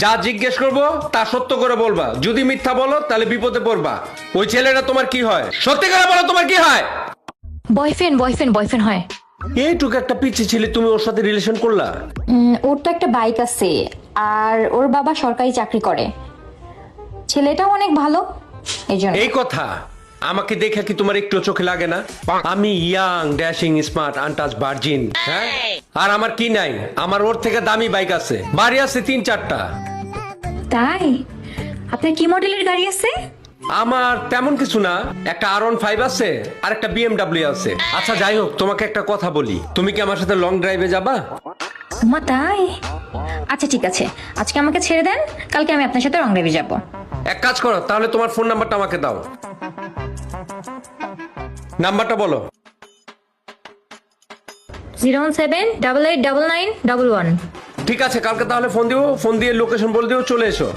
যা জিজ্ঞেস করবো তা সত্য করে বলবা, যদি মিথ্যা বলো তাহলে বিপদে পড়বা। ওই ছেলেটা তোমার কি হয়, সত্যি করে বলো তোমার কি হয়? বয়ফ্রেন্ড বয়ফ্রেন্ড বয়ফ্রেন্ড হয়। এইটুকু একটা পিচ্ছি ছেলে, তুমি ওর সাথে রিলেশন করলা? ওর তো একটা বাইক আছে, আর ওর বাবা সরকারি চাকরি করে। ছেলেটাও অনেক ভালো, এই জন্য। এই কথা আমাকে দেখে কি তোমার একটু চোখে লাগে না? আমি young, dashing, smart, untouch, virgin, হ্যাঁ? আর আমার কি নাই? আমার ওর থেকে দামি বাইক আছে, বাড়ি আছে 3-4টা। তাই? আপনার কি মডেলের গাড়ি আছে? আমার তেমন কিছু না, একটা R15 আছে আর একটা BMW আছে। আচ্ছা যাই হোক, তোমাকে একটা কথা বলি, তুমি কি আমার সাথে লং ড্রাইভে যাবা? মা তাই? আচ্ছা ঠিক আছে, আজকে আমাকে ছেড়ে দেন, কালকে আমি আপনার সাথে রং ড্রাইভে যাব। এক কাজ করো তাহলে, তোমার ফোন নাম্বারটা আমাকে দাও। নাম্বারটা বলো। 017889911। ঠিক আছে, কালকে তাহলে ফোন দিও, ফোন দিয়ে লোকেশন বলে দিও, চলে এসো।